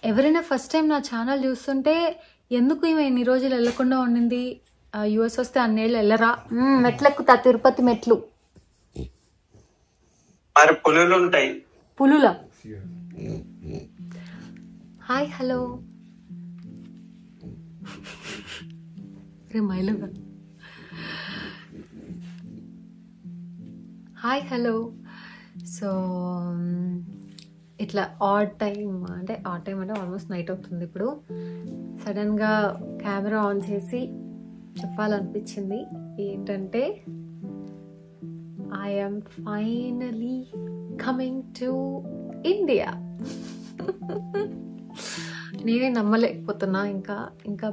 ఎవరైనా first time నా channel చూస్తుంటే ఎందుకు ఈమె ఇన్ని రోజులు వెళ్ళకుండా ఉండింది, యూఎస్ వస్తే అన్నేళ్ళు వెళ్ళరా, మెట్లెక్కుతా తిరుపతి మెట్లు. పులులు ఉంటాయి. పులుల. హాయ్ హలో రే మైలుగా. Hi hello. సో ఇట్లా ఆడ్ టైం అంటే ఆల్మోస్ట్ నైట్ అవుతుంది ఇప్పుడు. సడన్గా కెమెరా ఆన్ చేసి చెప్పాలనిపించింది ఏంటంటే I am finally coming to India. నేనే నమ్మలేకపోతున్నా, ఇంకా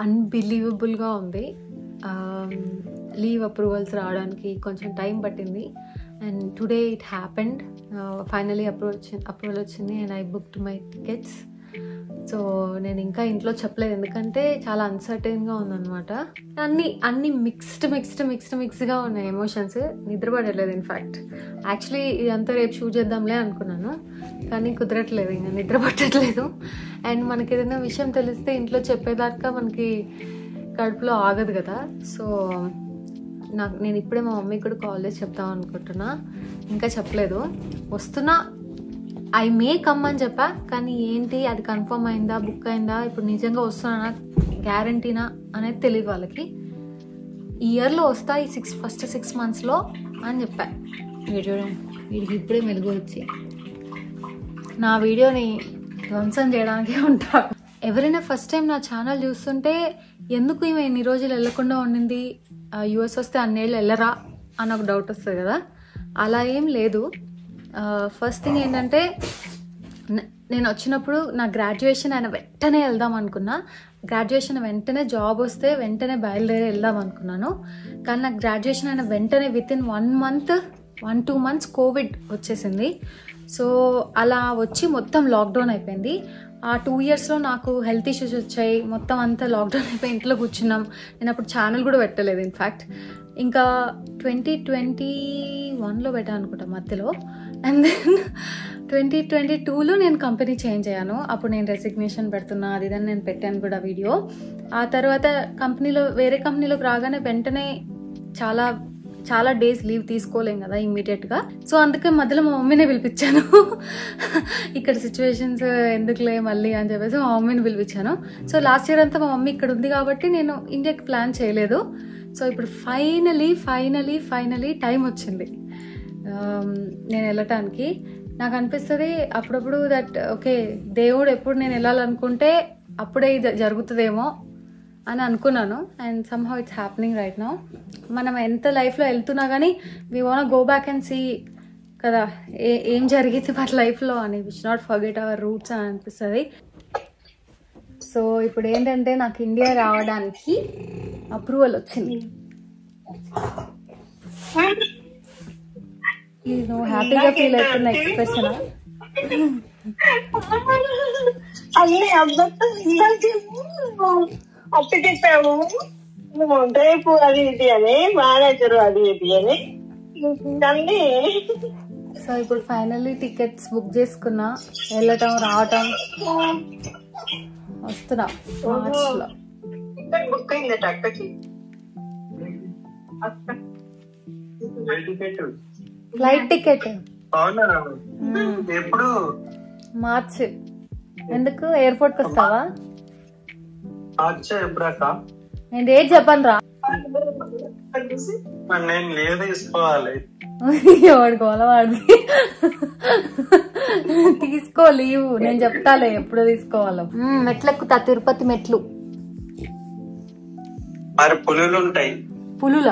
అన్బిలీవబుల్గా ఉంది. లీవ్ అప్రూవల్స్ రావడానికి కొంచెం టైం పట్టింది and today it happened. Finally approval వచ్చింది and I booked my tickets. So నేను ఇంకా ఇంట్లో చెప్పలేదు ఎందుకంటే చాలా అన్సర్టైన్గా ఉందన్నమాట. అన్ని మిక్స్డ్గా ఉన్నాయి ఎమోషన్స్. నిద్రపడలేదు ఇన్ఫ్యాక్ట్. యాక్చువల్లీ ఇదంతా రేపు షూట్ చేద్దాంలే అనుకున్నాను కానీ కుదరట్లేదు, ఇంకా నిద్ర పట్టట్లేదు. అండ్ మనకి ఏదైనా విషయం తెలిస్తే ఇంట్లో చెప్పేదాకా మనకి కడుపులో ఆగదు కదా. సో నేను ఇప్పుడే మా మమ్మీకి కూడా కాల్ చేసి చెప్తాం అనుకుంటున్నా, ఇంకా చెప్పలేదు. వస్తున్నా, ఐ మే కమ్ అని చెప్పా కానీ ఏంటి అది కన్ఫర్మ్ అయిందా, బుక్ అయిందా, ఇప్పుడు నిజంగా వస్తున్నా గ్యారంటీనా అనేది తెలియదు వాళ్ళకి. ఈ ఇయర్లో వస్తా, ఈ ఫస్ట్ 6 monthsలో అని చెప్పా. వీడికి ఇప్పుడే మెలుగు వచ్చి నా వీడియోని ధ్వంసం చేయడానికే ఉంటారు. ఎవరైనా ఫస్ట్ టైం నా ఛానల్ చూస్తుంటే ఎందుకు ఈమె ఇన్ని రోజులు వెళ్ళకుండా ఉండింది, యూఎస్ వస్తే అన్నేళ్ళు వెళ్ళరా అని ఒక డౌట్ వస్తుంది కదా. అలా ఏం లేదు. ఫస్ట్ థింగ్ ఏంటంటే నేను వచ్చినప్పుడు నా గ్రాడ్యుయేషన్ అయిన వెంటనే వెళ్దాం అనుకున్నా. గ్రాడ్యుయేషన్ వెంటనే జాబ్ వస్తే వెంటనే బయలుదేరి వెళ్దాం అనుకున్నాను. కానీ నాకు గ్రాడ్యుయేషన్ అయిన వెంటనే వితిన్ 1-2 months కోవిడ్ వచ్చేసింది. సో అలా వచ్చి మొత్తం లాక్డౌన్ అయిపోయింది. ఆ 2 yearsలో నాకు హెల్త్ ఇష్యూస్ వచ్చాయి, మొత్తం అంతా లాక్డౌన్ అయిపోయి ఇంట్లో కూర్చున్నాం. నేను అప్పుడు ఛానల్ కూడా పెట్టలేదు ఇన్ఫ్యాక్ట్. ఇంకా 2021లో పెట్టాను అనుకుంటా మధ్యలో. అండ్ దెన్ 2022లో నేను కంపెనీ చేంజ్ అయ్యాను. అప్పుడు నేను రెసిగ్నేషన్ పెడుతున్నా అది ఇదని నేను పెట్టాను కూడా వీడియో. ఆ తర్వాత వేరే కంపెనీలోకి రాగానే వెంటనే చాలా డేస్ లీవ్ తీసుకోలేం కదా ఇమ్మీడియట్గా. సో అందుకే మధ్యలో మా మమ్మీనే పిలిపించాను. ఇక్కడ సిచ్యువేషన్స్ ఎందుకులే మళ్ళీ అని చెప్పేసి మా మమ్మీని పిలిపించాను. సో లాస్ట్ ఇయర్ అంతా మా మమ్మీ ఇక్కడ ఉంది కాబట్టి నేను ఇండియాకి ప్లాన్ చేయలేదు. సో ఇప్పుడు ఫైనలీ టైం వచ్చింది నేను వెళ్ళటానికి. నాకు అనిపిస్తుంది అప్పుడప్పుడు దట్ ఓకే దేవుడు ఎప్పుడు నేను వెళ్ళాలనుకుంటే అప్పుడే జరుగుతుందేమో అని అనుకున్నాను. And somehow it's happening right now. మనం ఎంత లైఫ్లో వెళ్తున్నా కానీ we want go back and see కదా ఏం జరిగింది మన లైఫ్లో అని. Which not forget our roots అని అనిపిస్తుంది. సో ఇప్పుడు ఏంటంటే నాకు ఇండియా రావడానికి అప్రూవల్ వచ్చింది. నువ్వు హ్యాపీగా ఫీల్ అవుతున్న ఎక్స్ప్రెషన్ అప్పు చెప్పాము రేపు అది ఇది అని మేనేజర్ అది ఇది అని అన్ని. సో ఇప్పుడు ఫైనల్లీ టికెట్స్ బుక్ చేసుకున్నా, వెళ్ళటం రావటం వస్తున్నా మార్చ్లో. బుక్ అయిందట అక్కకి ఫ్లైట్ టికెట్. ఎప్పుడు? మార్చ్. ఎందుకు ఎయిర్పోర్ట్కి వస్తావా? నేను డేట్ చెప్పను రా. నేను లీవ్ తీసుకోవాలి. వాడుకోవాలా వాడిది తీసుకో లీవ్, నేను చెప్తాలే ఎప్పుడు తీసుకోవాలో. మెట్లెక్కుతా తిరుపతి మెట్లు. పులులు ఉంటాయి. పులుల?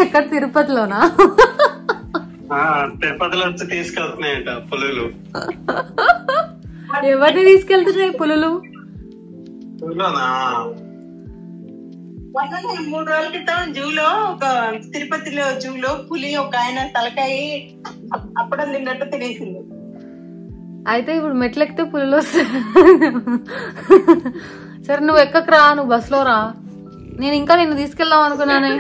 ఎక్కడ తిరుపతిలోనా? తిరుపతిలో వచ్చి తీసుకెళ్తున్నాయట పులులు. ఎవరిని తీసుకెళ్తున్నాయి పులులు? 3 రోజుల క్రితం జూలో తిరుపతిలో జూలో పులి ఒక ఆయన తలకాయ అప్పడం తిన్నట్టు తినేసింది. అయితే ఇప్పుడు మెట్లెక్కితే పులులు వస్తాయి. సరే నువ్వు ఎక్కకు రా, నువ్వు బస్సులో రా. నేను ఇంకా నిన్ను తీసుకెళ్దాం అనుకున్నానే.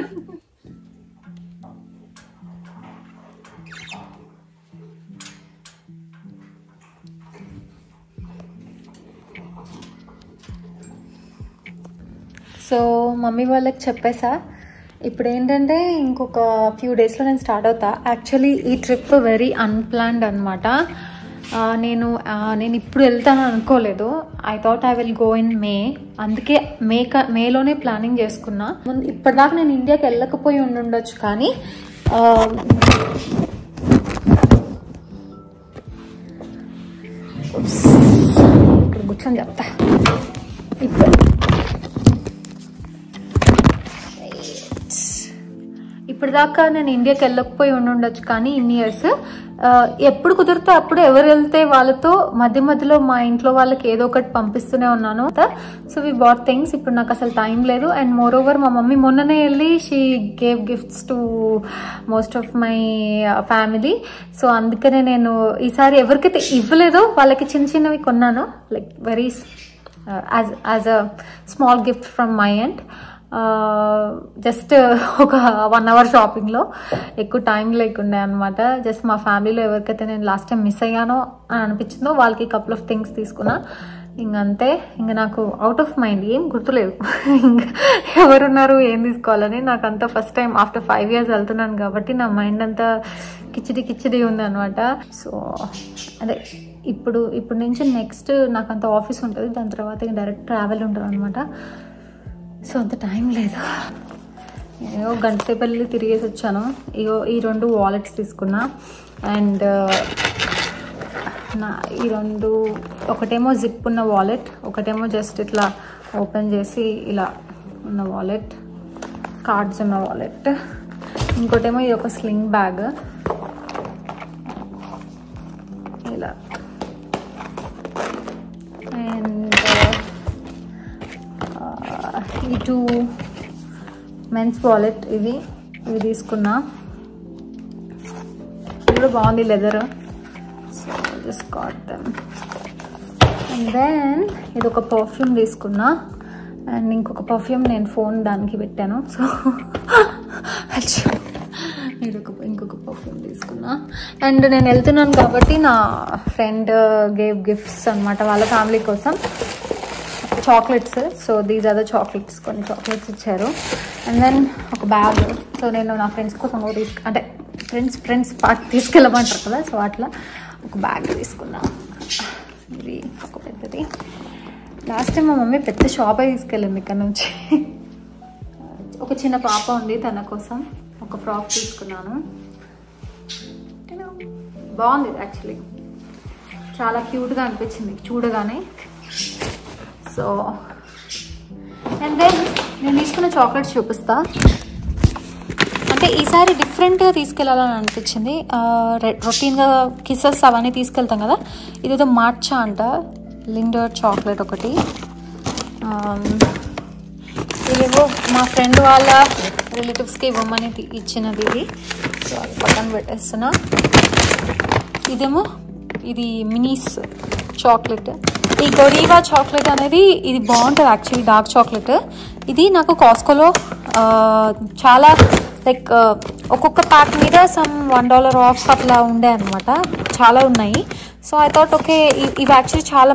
సో మమ్మీ వాళ్ళకి చెప్పేసా. ఇప్పుడు ఏంటంటే ఇంకొక ఫ్యూ డేస్లో నేను స్టార్ట్ అవుతా. యాక్చువల్లీ ఈ ట్రిప్ వెరీ అన్ప్లాన్డ్ అనమాట. నేను ఇప్పుడు వెళ్తాను అనుకోలేదు. I thought I will go in మే. అందుకే మేలోనే ప్లానింగ్ చేసుకున్నా. ఇప్పటిదాకా నేను ఇండియాకి వెళ్ళకపోయి ఉండొచ్చు, కానీ ఇక్కడ కూర్చొని చెప్తా. ఇప్పటిదాకా నేను ఇండియాకి వెళ్ళకపోయి ఉండొచ్చు, కానీ ఇన్ని ఇయర్స్ ఎప్పుడు కుదిరితే అప్పుడు ఎవరు వెళ్తే వాళ్ళతో మధ్య మధ్యలో మా ఇంట్లో వాళ్ళకి ఏదో ఒకటి పంపిస్తూనే ఉన్నాను. So we bought things. ఇప్పుడు నాకు అసలు టైం లేదు. అండ్ మోర్ ఓవర్ మా మమ్మీ మొన్ననే వెళ్ళి she gave gifts to most of my family. So అందుకనే నేను ఈసారి ఎవరికైతే ఇవ్వలేదో వాళ్ళకి చిన్న చిన్నవి కొన్నాను, like very as a small gift from my end. Just ఒక 1 hour షాపింగ్లో, ఎక్కువ టైం లేకుండే అనమాట. జస్ట్ మా ఫ్యామిలీలో ఎవరికైతే నేను లాస్ట్ టైం మిస్ అయ్యానో అని అనిపించిందో వాళ్ళకి కపుల్ ఆఫ్ థింగ్స్ తీసుకున్నా. ఇంకంతే. ఇంకా నాకు అవుట్ ఆఫ్ మైండ్ ఏం గుర్తులేదు ఇంకా ఎవరున్నారు ఏం తీసుకోవాలని. నాకు అంతా ఫస్ట్ టైం ఆఫ్టర్ 5 years వెళ్తున్నాను కాబట్టి నా మైండ్ అంతా కిచిడి ఉంది అనమాట. సో అదే ఇప్పుడు నుంచి నెక్స్ట్ నాకు అంత ఆఫీస్ ఉంటుంది, దాని తర్వాత డైరెక్ట్ ట్రావెల్ ఉంటుంది అనమాట. సో అంత టైం లేదు. ఏదో గంట సేపు వెళ్ళి తిరిగేసి వచ్చాను. ఈ 2 వాలెట్స్ తీసుకున్నా. అండ్ ఈ 2 ఒకటేమో జిప్ ఉన్న వాలెట్, ఒకటేమో జస్ట్ ఇట్లా ఓపెన్ చేసి ఇలా ఉన్న వాలెట్, కార్డ్స్ ఉన్న వాలెట్. ఇంకోటేమో ఇది ఒక స్లింగ్ బ్యాగ్ ఇలా. అండ్ ఈ 2 మెన్స్ వాలెట్ ఇది తీసుకున్నా. ఇది కూడా బాగుంది, leather. So just got them. And then ఇది ఒక పర్ఫ్యూమ్ తీసుకున్నా. అండ్ ఇంకొక పర్ఫ్యూమ్ నేను ఫోన్ దానికి పెట్టాను. సో ఇంకొక పర్ఫ్యూమ్ తీసుకున్నా. అండ్ నేను వెళ్తున్నాను కాబట్టి నా ఫ్రెండ్ గేవ్ గిఫ్ట్స్ అనమాట వాళ్ళ ఫ్యామిలీ కోసం, chocolates. So these are the chocolates. కొన్ని చాక్లెట్స్ ఇచ్చారు. అండ్ దెన్ ఒక బ్యాగ్. సో నేను నా ఫ్రెండ్స్ కోసం అంటే ఫ్రెండ్స్ పార్ట్ తీసుకెళ్ళమంటారు కదా, సో అట్లా ఒక బ్యాగ్ తీసుకున్నా. ఇది ఒక పెద్దది. లాస్ట్ టైం మా మమ్మీ పెద్ద షాప్ తీసుకెళ్ళింది ఇక్కడ నుంచి. ఒక చిన్న పాప ఉంది, తన కోసం ఒక ఫ్రాక్ తీసుకున్నాను. బాగుంది యాక్చువల్లీ, చాలా క్యూట్గా అనిపించింది చూడగానే. సో అండ్ దెన్ నేను తీసుకున్న చాక్లెట్స్ చూపిస్తా. అంటే ఈసారి డిఫరెంట్గా తీసుకెళ్ళాలని అనిపించింది. రొటీన్గా కిసెస్ అవన్నీ తీసుకెళ్తాం కదా, ఇదేదో మార్చా అంట, లిండర్ చాక్లెట్ ఒకటి. ఇదేవో మా ఫ్రెండ్ వాళ్ళ రిలేటివ్స్కి ఇవ్వమని ఇచ్చినది ఇది. సో అది పక్కన పెట్టేస్తున్నా. ఇదేమో ఇది మినీస్ చాక్లెట్. ఈ గొరీవా చాక్లెట్ అనేది ఇది బాగుంటుంది యాక్చువల్లీ, డార్క్ చాక్లెట్. ఇది నాకు కాస్కోలో చాలా లైక్ ఒక్కొక్క ప్యాక్ మీద సమ్ $1 ఆఫ్ అట్లా ఉండే అనమాట, చాలా ఉన్నాయి. సో ఐ థాట్ ఓకే ఇవి యాక్చువల్లీ చాలా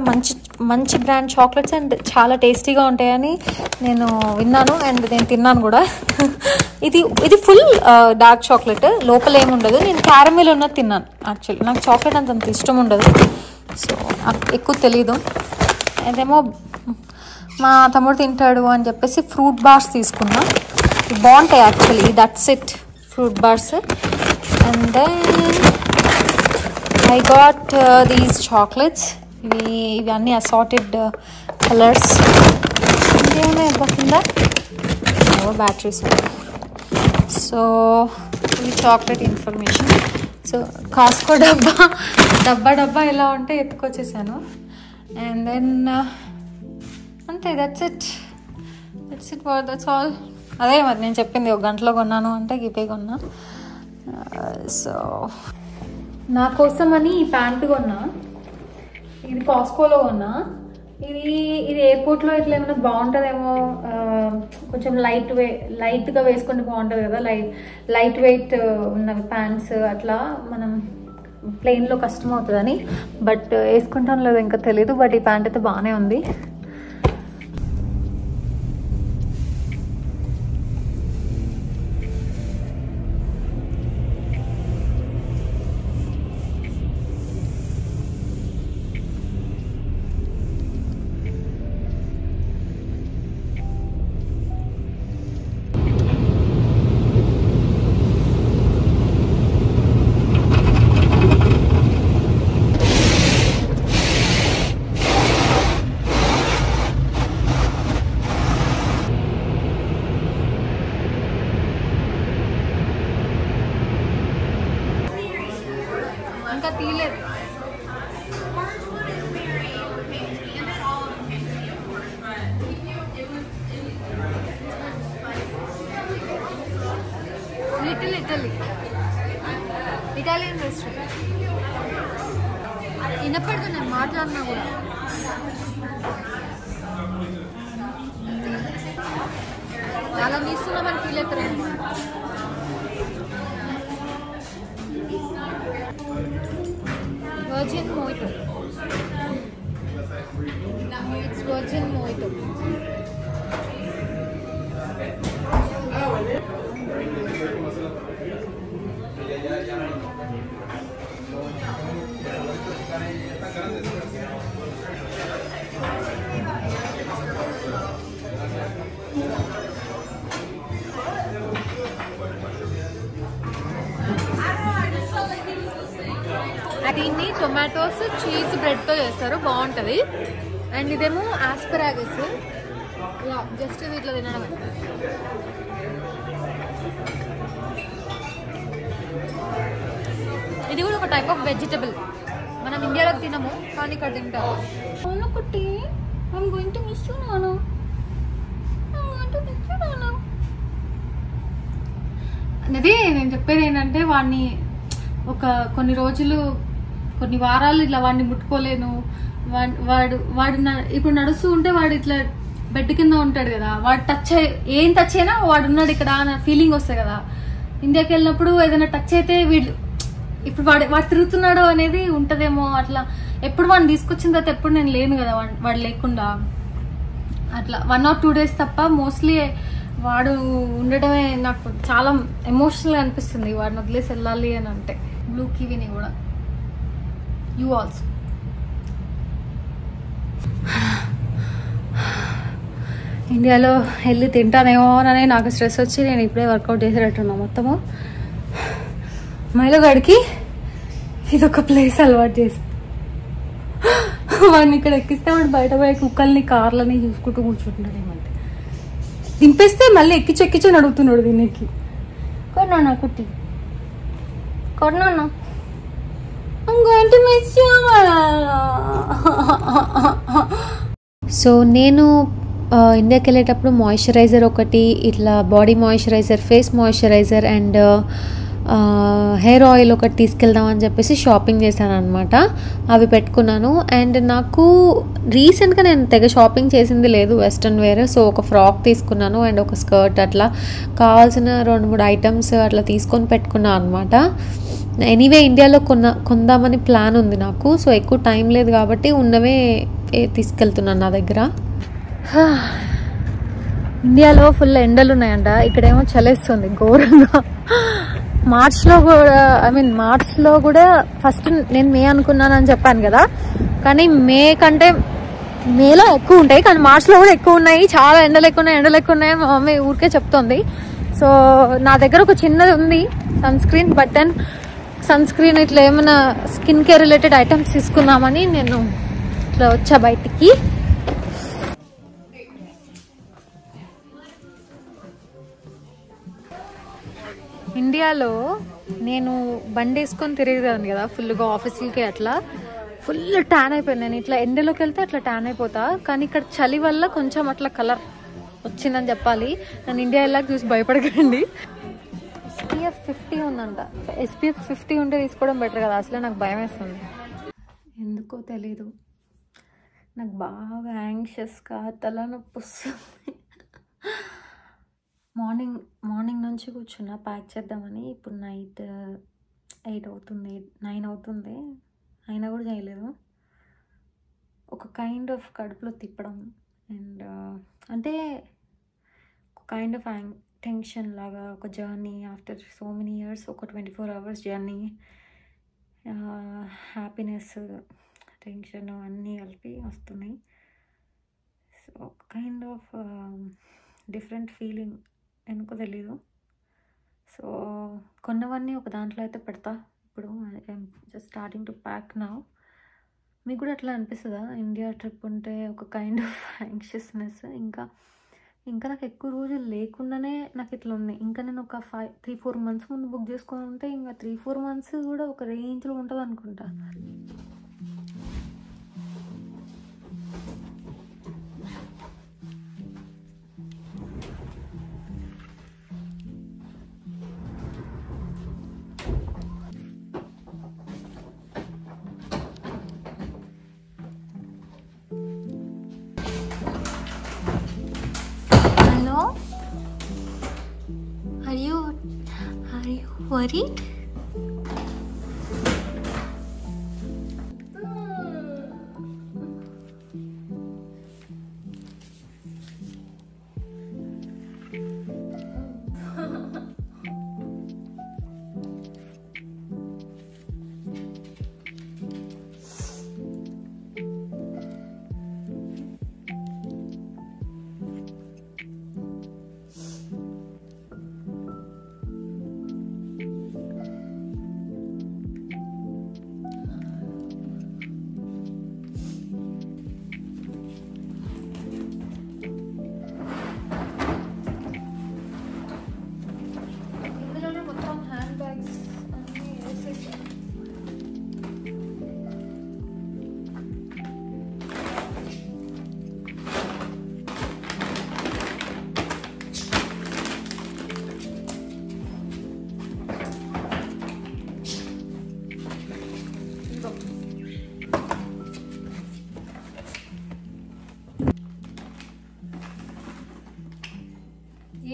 మంచి బ్రాండ్ చాక్లెట్స్ అండ్ చాలా టేస్టీగా ఉంటాయని నేను విన్నాను అండ్ నేను తిన్నాను కూడా. ఇది ఫుల్ డార్క్ చాక్లెట్, లోపల ఏముండదు. నేను క్యారమెల్ ఉన్నది తిన్నాను యాక్చువల్లీ. నాకు చాక్లెట్ అంత ఇష్టం ఉండదు, సో నాకు ఎక్కువ తెలీదు. అదేమో మా తమ్ముడు తింటాడు అని చెప్పేసి ఫ్రూట్ బార్స్ తీసుకున్నా. బాగుంటాయి actually, that's it, fruit bars. And then I got these chocolates. ఇవి అన్నీ అసార్టెడ్ కలర్స్. ఇంకేమైనా ఇవ్వకుండా బ్యాటరీస్. సో ఇది చాక్లెట్ ఇన్ఫర్మేషన్. సో కాస్కో డబ్బా ఎలా ఉంటే ఎత్తుకొచ్చేసాను. అండ్ దెన్ అంతే, దట్స్ ఇట్ దట్స్ ఆల్. అదే మరి నేను చెప్పింది, 1 గంటలో కొన్నాను అంటే గిపే కొన్నా. సో నా కోసం అని ఈ ప్యాంటు కొన్నా. ఇది కాస్కోలో కొన్నా. ఇది ఎయిర్పోర్ట్లో ఇట్లా ఏమైనా బాగుంటుందేమో, కొంచెం లైట్గా వేసుకుంటే బాగుంటుంది కదా, లైట్ వెయిట్ ఉన్నవి ప్యాంట్స్. అట్లా మనం ప్లెయిన్లో కష్టం అవుతుందని, బట్ వేసుకుంటాను లేదో ఇంకా తెలీదు. బట్ ఈ ప్యాంట్ అయితే బాగానే ఉంది. తీయలేదు. Little Italian restaurant. వినపడుతుంది నేను మాట్లాడినా కూడా. అలా తీస్తున్నామని ఫీల్ అవుతారేమో. Virgin mojito. It's virgin mojito. దీన్ని టొమాటోస్ చీజ్ బ్రెడ్తో చేస్తారు, బాగుంటుంది. అండ్ ఇదేమో ఆస్పరాగస్. ఇలా జస్ట్ ఇది ఇట్లా తినడమే. ఇది కూడా ఒక టైప్ ఆఫ్ వెజిటబుల్. మనం ఇండియాలో తినము కానీ ఇక్కడ తింటాము. ఒకటి I'm going to miss you, Nana. I'm going to miss you, Nana. అనేది నేను చెప్పేది ఏంటంటే, వాడిని ఒక కొన్ని రోజులు కొన్ని వారాలు ఇట్లా వాడిని ముట్టుకోలేను. వాడు ఇప్పుడు నడుస్తూ ఉంటే వాడు ఇట్లా బెడ్ కింద ఉంటాడు కదా, వాడు ఏం టచ్ అయినా వాడు ఉన్నాడు ఇక్కడ అన్న ఫీలింగ్ వస్తుంది కదా. ఇండియాకి వెళ్ళినప్పుడు ఏదైనా టచ్ అయితే వీళ్ళు ఇప్పుడు వాడు తిరుగుతున్నాడు అనేది ఉంటదేమో. అట్లా ఎప్పుడు వాడిని తీసుకొచ్చిన తర్వాత ఎప్పుడు నేను లేను కదా వాడు లేకుండా. అట్లా 1 or 2 days తప్ప మోస్ట్లీ వాడు ఉండటమే నాకు చాలా ఎమోషనల్గా అనిపిస్తుంది. వాడిని వదిలేసి వెళ్ళాలి అని అంటే. బ్లూ కివీని కూడా యూ ఆల్సో. ఇండియాలో వెళ్ళి తింటానేమో అని నాకు స్ట్రెస్ వచ్చి నేను ఇప్పుడే వర్కౌట్ చేసేటట్టున్నా మొత్తము. మైలోగాడికి ఇదొక ప్లేస్ అలవాటు చేసి వాడిని ఇక్కడ ఎక్కిస్తే వాడు బయట పోయే కుక్కల్ని కార్లని చూసుకుంటూ కూర్చుంటున్నాడు. ఏమంటే దింపేస్తే మళ్ళీ ఎక్కించి అడుగుతున్నాడు దీనికి. కొన్నా కుట్టి కొన్నా సో నేను ఇండియాకి వెళ్ళేటప్పుడు మాయిశ్చరైజర్ ఒకటి, ఇట్లా body moisturiser, face moisturiser and hair oil ఒకటి తీసుకెళ్దామని చెప్పేసి షాపింగ్ చేశాను అనమాట. అవి పెట్టుకున్నాను. అండ్ నాకు రీసెంట్గా నేను తెగ షాపింగ్ చేసింది లేదు వెస్ట్రన్ వేర్. సో ఒక ఫ్రాక్ తీసుకున్నాను అండ్ ఒక స్కర్ట్, అట్లా కావాల్సిన 2-3 ఐటమ్స్ అట్లా తీసుకొని పెట్టుకున్నాను అనమాట. ఎనీవే ఇండియాలో కొందామని ప్లాన్ ఉంది నాకు. సో ఎక్కువ టైం లేదు కాబట్టి ఉన్నవే తీసుకెళ్తున్నాను నా దగ్గర. ఇండియాలో ఫుల్ ఎండలు ఉన్నాయంట, ఇక్కడేమో చలేస్తుంది ఘోరంగా. మార్చ్లో కూడా ఫస్ట్ నేను మే అనుకున్నాను అని చెప్పాను కదా, కానీ మే కంటే మేలో ఎక్కువ ఉంటాయి, కానీ మార్చ్లో కూడా ఎక్కువ ఉన్నాయి. చాలా ఎండలు ఎక్కువ ఉన్నాయి మా మమ్మీ ఊరికే చెప్తోంది. సో నా దగ్గర ఒక చిన్నది ఉంది sunscreen, but then sunscreen ఇట్లా ఏమైనా స్కిన్ కేర్ రిలేటెడ్ ఐటమ్స్ తీసుకుందామని నేను ఇట్లా వచ్చా బయటికి. ఇండియాలో నేను బండి వేసుకొని తిరిగేదాన్ని కదా ఫుల్గా ఆఫీసులకి, అట్లా ఫుల్ ట్యాన్ అయిపోయింది. నేను ఇట్లా ఎండలోకి వెళ్తే అట్లా ట్యాన్ అయిపోతా, కానీ ఇక్కడ చలి వల్ల కొంచెం అట్లా కలర్ వచ్చిందని చెప్పాలి. నేను ఇండియా వెళ్ళాక చూసి భయపడకండి. SPF 50 ఉందంట. SPF 50 ఉంటే తీసుకోవడం బెటర్ కదా, అసలే నాకు భయం వేస్తుంది. ఎందుకో తెలీదు, నాకు బాగా యాంగ్షియస్గా తలనొప్పి వస్తుంది. మార్నింగ్ నుంచి కూర్చున్నా ప్యాక్ చేద్దామని. ఇప్పుడు నైట్ 8 అవుతుంది, 9 అవుతుంది, అయినా కూడా చేయలేదు. ఒక కైండ్ ఆఫ్ కడుపులో తిప్పడం అండ్ అంటే ఒక కైండ్ ఆఫ్ టెన్షన్ లాగా, ఒక journey after so many years, ఒక 24 hours జర్నీ, హ్యాపీనెస్, టెన్షన్ అన్నీ కలిపి వస్తున్నాయి. So kind of different feeling, ఎందుకో తెలీదు. సో కొన్నవన్నీ ఒక దాంట్లో అయితే పెడతా. ఇప్పుడు I'm just starting to pack now. మీకు కూడా అట్లా అనిపిస్తుందా? ఇండియా ట్రిప్ ఉంటే ఒక కైండ్ ఆఫ్ యాంగ్షియస్నెస్. ఇంకా ఇంకా నాకు ఎక్కువ రోజులు లేకుండానే నాకు ఇట్లా ఉన్నాయి. ఇంకా నేను ఒక 3-4 మంత్స్ ముందు బుక్ చేసుకొని ఉంటే ఇంకా 3-4 మంత్స్ కూడా ఒక రేంజ్లో ఉంటుంది అనుకుంటా. Are you worried?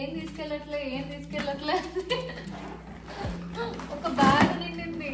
ఏం తీసుకెళ్ళట్లే ఒక బ్యాగ్ నిండింది.